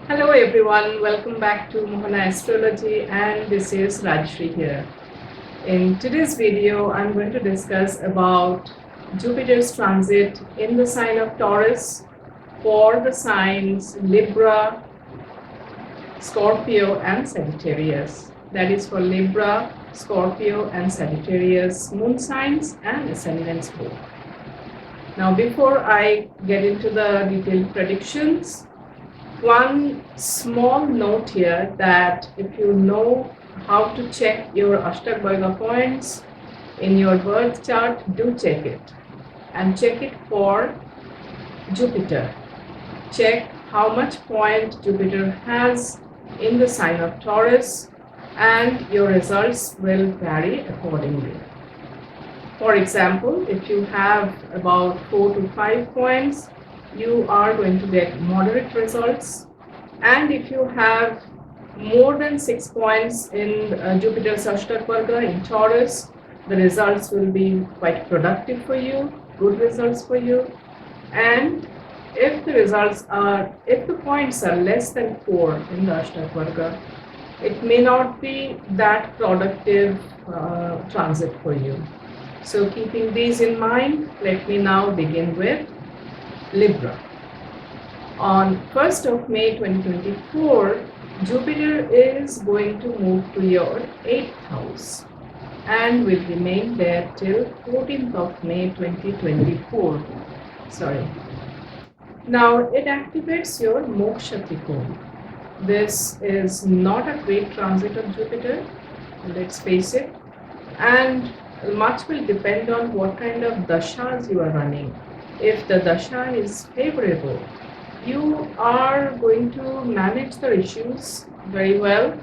Hello everyone, welcome back to Mohana Astrology, and this is Rajshri here. In today's video, I'm going to discuss about Jupiter's transit in the sign of Taurus for the signs Libra, Scorpio and Sagittarius. That is for Libra, Scorpio and Sagittarius moon signs and ascendants both. Now before I get into the detailed predictions, one small note here that if you know how to check your Ashakvarga points in your birth chart, do check it. And check it for Jupiter. Check how much point Jupiter has in the sign of Taurus, and your results will vary accordingly. For example, if you have about 4 to 5 points, you are going to get moderate results. And if you have more than 6 points in Jupiter's Ashakvarga in Taurus, the results will be quite productive for you, good results for you. And if the points are less than 4 in the Ashakvarga, it may not be that productive transit for you. So keeping these in mind, let me now begin with Libra. On 1st of May 2024, Jupiter is going to move to your 8th house and will remain there till 14th of May 2024. Now it activates your Moksha Trikona. This is not a great transit of Jupiter, let's face it, and much will depend on what kind of dashas you are running. If the dasha is favorable, you are going to manage the issues very well,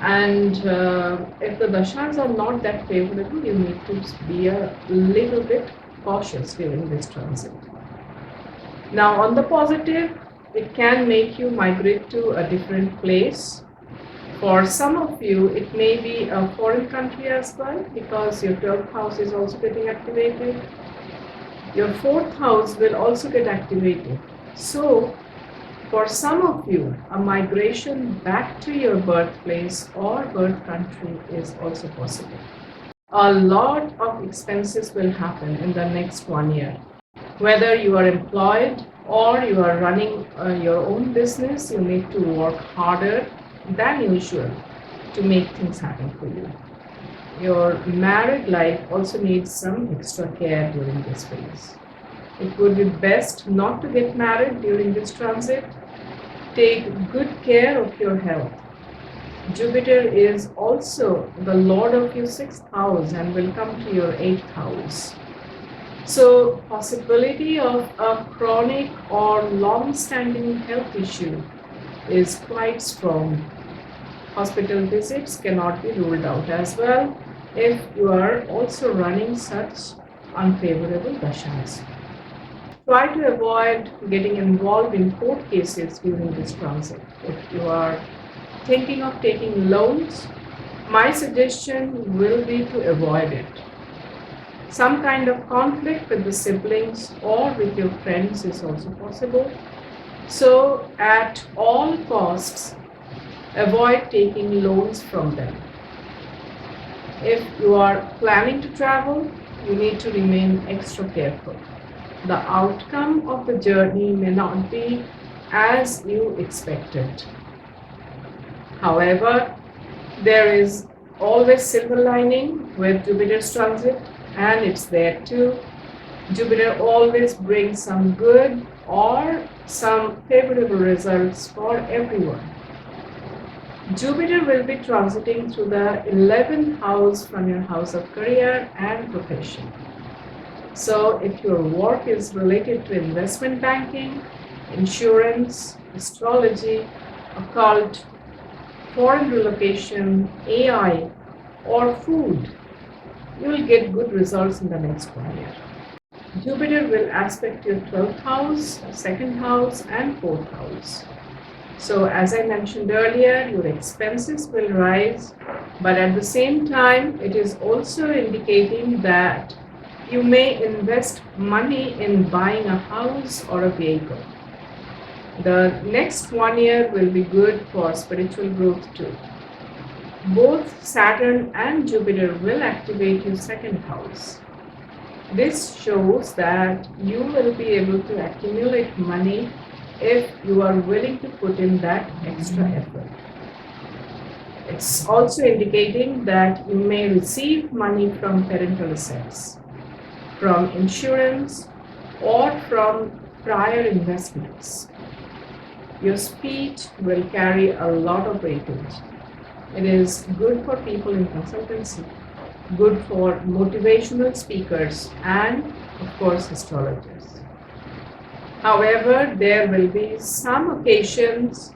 and if the dashas are not that favorable, you need to be a little bit cautious during this transit. Now on the positive, it can make you migrate to a different place. For some of you, it may be a foreign country as well, because your 12th house is also getting activated. Your 4th house will also get activated. So, for some of you, a migration back to your birthplace or birth country is also possible. A lot of expenses will happen in the next 1 year. Whether you are employed or you are running your own business, you need to work harder than usual to make things happen for you. Your married life also needs some extra care during this phase. It would be best not to get married during this transit. Take good care of your health. Jupiter is also the lord of your 6th house and will come to your 8th house. So, possibility of a chronic or long-standing health issue is quite strong. Hospital visits cannot be ruled out as well if you are also running such unfavorable dashas. Try to avoid getting involved in court cases during this transit. If you are thinking of taking loans, my suggestion will be to avoid it. Some kind of conflict with the siblings or with your friends is also possible. So, at all costs, avoid taking loans from them. If you are planning to travel, you need to remain extra careful. The outcome of the journey may not be as you expected. However, there is always silver lining with Jupiter's transit, and it's there too. Jupiter always brings some good or some favorable results for everyone. Jupiter will be transiting through the 11th house from your house of career and profession. So if your work is related to investment banking, insurance, astrology, occult, foreign relocation, AI, or food, you will get good results in the next 1 year. Jupiter will aspect your 12th house, 2nd house, and 4th house. So as I mentioned earlier, your expenses will rise, but at the same time, it is also indicating that you may invest money in buying a house or a vehicle. The next 1 year will be good for spiritual growth too. Both Saturn and Jupiter will activate your second house. This shows that you will be able to accumulate money if you are willing to put in that extra effort. It's also indicating that you may receive money from parental assets, from insurance, or from prior investments. Your speech will carry a lot of weightage. It is good for people in consultancy, good for motivational speakers, and of course astrologers. However, there will be some occasions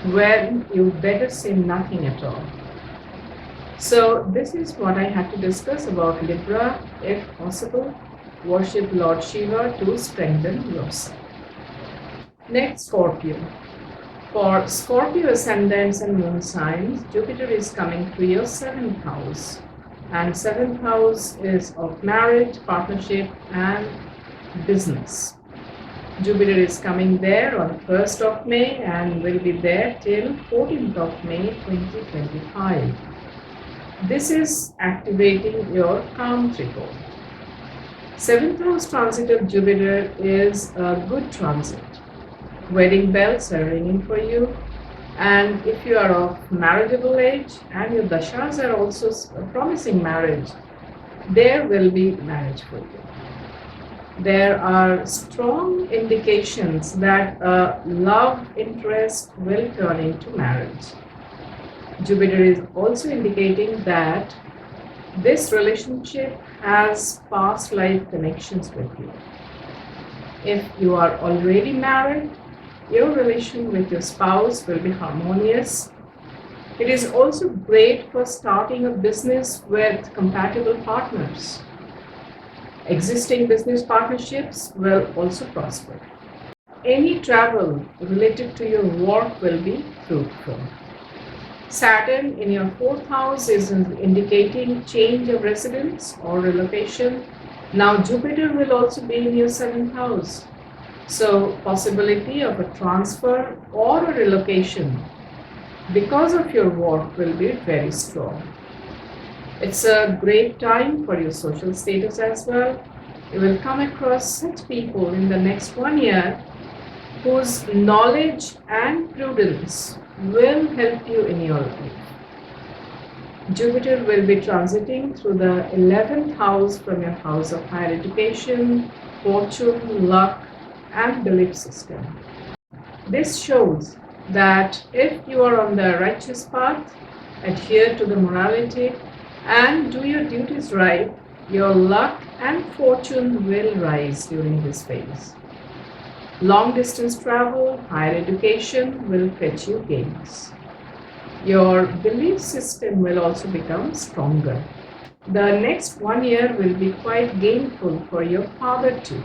when you better say nothing at all. So this is what I had to discuss about Libra. If possible, worship Lord Shiva to strengthen yourself. Next, Scorpio. For Scorpio ascendants and moon signs, Jupiter is coming to your 7th house. And 7th house is of marriage, partnership, and business. Jupiter is coming there on 1st of May and will be there till 14th of May 2025. This is activating your calm triple. 7th house transit of Jupiter is a good transit. Wedding bells are ringing for you. And if you are of marriageable age and your dashas are also promising marriage, there will be marriage for you. There are strong indications that a love interest will turn into marriage. Jupiter is also indicating that this relationship has past life connections with you. If you are already married, your relation with your spouse will be harmonious. It is also great for starting a business with compatible partners. Existing business partnerships will also prosper. Any travel related to your work will be fruitful. Saturn in your 4th house is indicating change of residence or relocation. Now Jupiter will also be in your 7th house. So possibility of a transfer or a relocation because of your work will be very strong. It's a great time for your social status as well. You will come across such people in the next 1 year whose knowledge and prudence will help you in your life. Jupiter will be transiting through the 11th house from your house of higher education, fortune, luck, and belief system. This shows that if you are on the righteous path, adhere to the morality, and do your duties right, your luck and fortune will rise during this phase. Long distance travel, higher education will fetch you gains. Your belief system will also become stronger. The next 1 year will be quite gainful for your father too.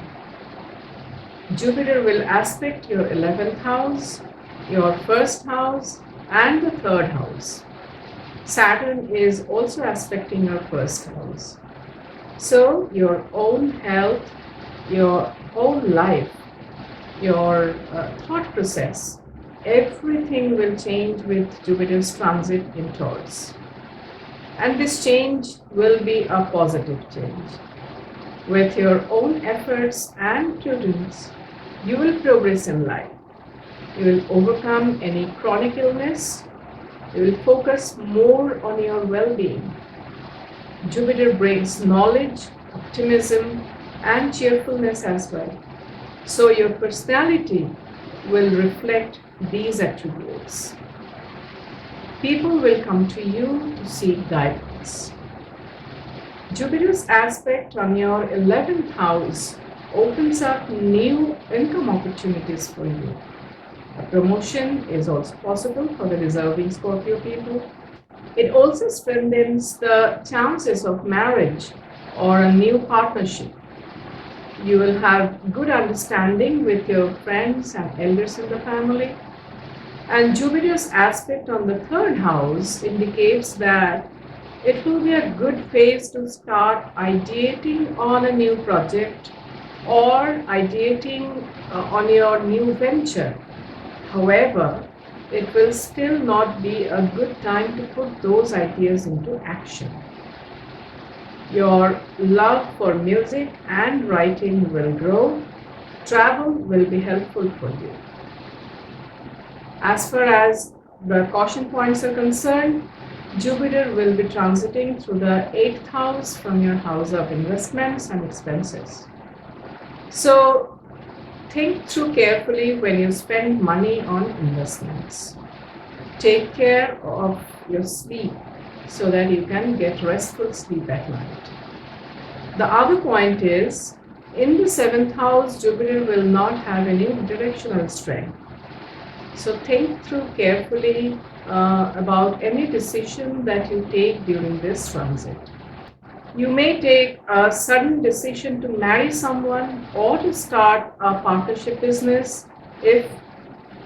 Jupiter will aspect your 11th house, your 1st house, and the 3rd house. Saturn is also aspecting your 1st house. So your own health, your own life, your thought process, everything will change with Jupiter's transit in Taurus. And this change will be a positive change. With your own efforts and prudence, you will progress in life. You will overcome any chronic illness. You will focus more on your well-being. Jupiter brings knowledge, optimism, and cheerfulness as well. So your personality will reflect these attributes. People will come to you to seek guidance. Jupiter's aspect on your 11th house opens up new income opportunities for you. A promotion is also possible for the deserving Scorpio people. It also strengthens the chances of marriage or a new partnership. You will have good understanding with your friends and elders in the family. And Jupiter's aspect on the 3rd house indicates that it will be a good phase to start ideating on a new project or ideating on your new venture. However, it will still not be a good time to put those ideas into action. Your love for music and writing will grow. Travel will be helpful for you. As far as the caution points are concerned, Jupiter will be transiting through the 8th house from your house of investments and expenses. So think through carefully when you spend money on investments. Take care of your sleep so that you can get restful sleep at night. The other point is, in the 7th house, Jupiter will not have any directional strength. So think through carefully about any decision that you take during this transit. You may take a sudden decision to marry someone or to start a partnership business if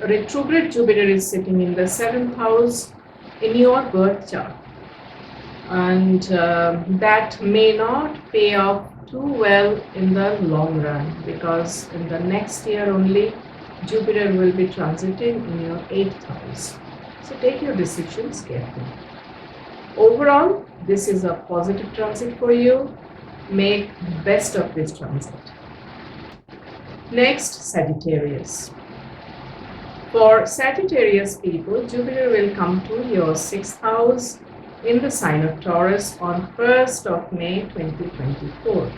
retrograde Jupiter is sitting in the 7th house in your birth chart. And that may not pay off too well in the long run, because in the next year only Jupiter will be transiting in your 8th house. So take your decisions carefully. Overall, this is a positive transit for you. Make the best of this transit. Next, Sagittarius. For Sagittarius people, Jupiter will come to your 6th house in the sign of Taurus on 1st of May 2024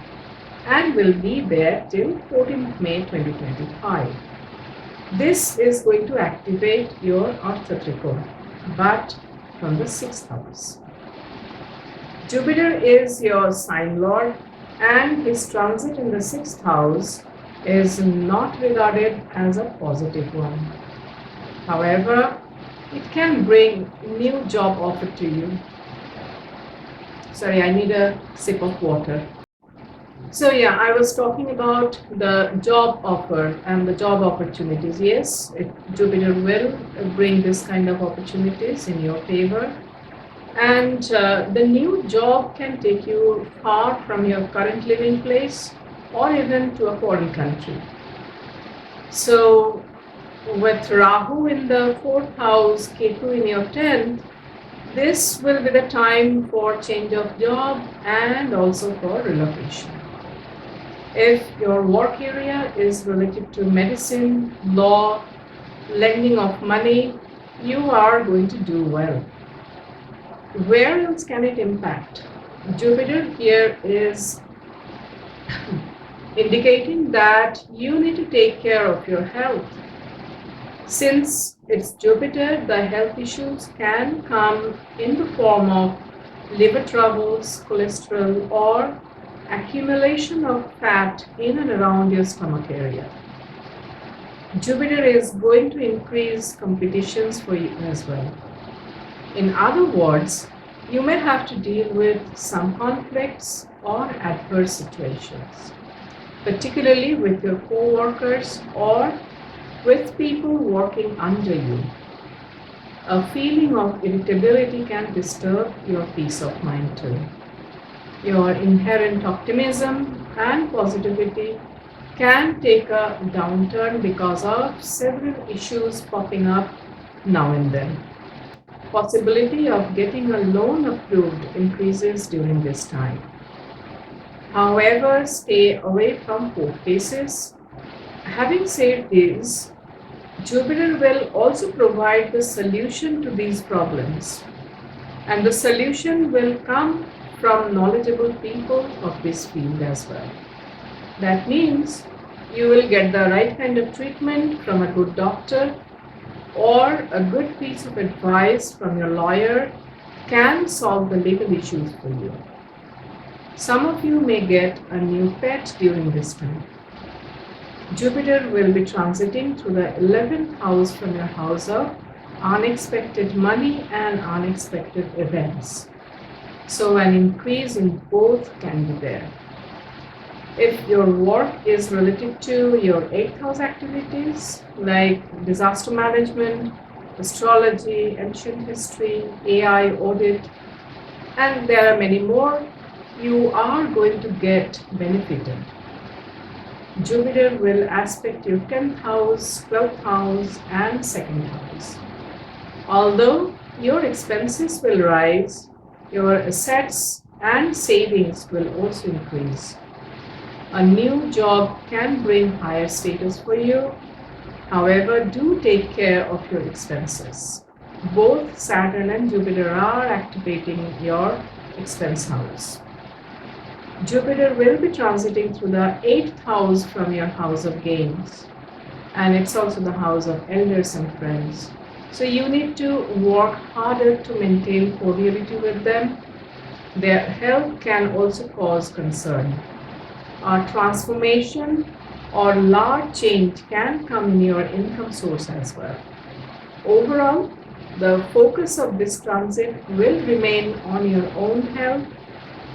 and will be there till 14th May 2025. This is going to activate your Artha Trikona, but from the 6th house. Jupiter is your sign lord, and his transit in the 6th house is not regarded as a positive one. However, it can bring new job offer to you. Sorry, I need a sip of water. So yeah, I was talking about the job offer and the job opportunities. Yes, Jupiter will bring this kind of opportunities in your favor. And the new job can take you far from your current living place or even to a foreign country. So with Rahu in the 4th house, Ketu in your 10th, this will be the time for change of job and also for relocation. If your work area is related to medicine, law, lending of money, you are going to do well. Where else can it impact? Jupiter here is indicating that you need to take care of your health. Since it's Jupiter, the health issues can come in the form of liver troubles, cholesterol, or accumulation of fat in and around your stomach area. Jupiter is going to increase competitions for you as well. In other words, you may have to deal with some conflicts or adverse situations, particularly with your co-workers or with people working under you. A feeling of irritability can disturb your peace of mind too. Your inherent optimism and positivity can take a downturn because of several issues popping up now and then. Possibility of getting a loan approved increases during this time. However, stay away from court cases. Having said this, Jupiter will also provide the solution to these problems, and the solution will come from knowledgeable people of this field as well. That means you will get the right kind of treatment from a good doctor, or a good piece of advice from your lawyer can solve the legal issues for you. Some of you may get a new pet during this time. Jupiter will be transiting through the 11th house from your house of unexpected money and unexpected events. So an increase in both can be there. If your work is related to your 8th house activities like disaster management, astrology, ancient history, AI audit, and there are many more, you are going to get benefited. Jupiter will aspect your 10th house, 12th house, and 2nd house. Although your expenses will rise, your assets and savings will also increase. A new job can bring higher status for you. However, do take care of your expenses. Both Saturn and Jupiter are activating your expense house. Jupiter will be transiting through the 8th house from your house of gains, and it's also the house of elders and friends. So you need to work harder to maintain cordiality with them. Their health can also cause concern. A transformation or large change can come in your income source as well. Overall, the focus of this transit will remain on your own health,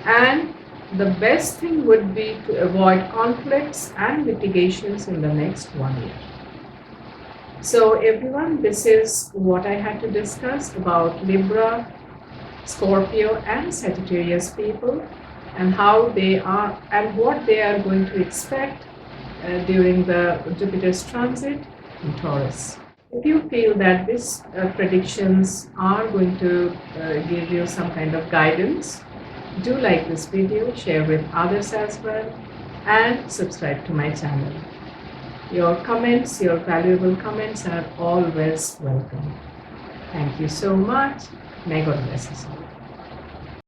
and the best thing would be to avoid conflicts and litigations in the next 1 year. So everyone, this is what I had to discuss about Libra, Scorpio and Sagittarius people, and how they are and what they are going to expect during the Jupiter's transit in Taurus. If you feel that these predictions are going to give you some kind of guidance, do like this video, share with others as well, and subscribe to my channel. Your comments, your valuable comments are always welcome. Thank you so much. May God bless us all.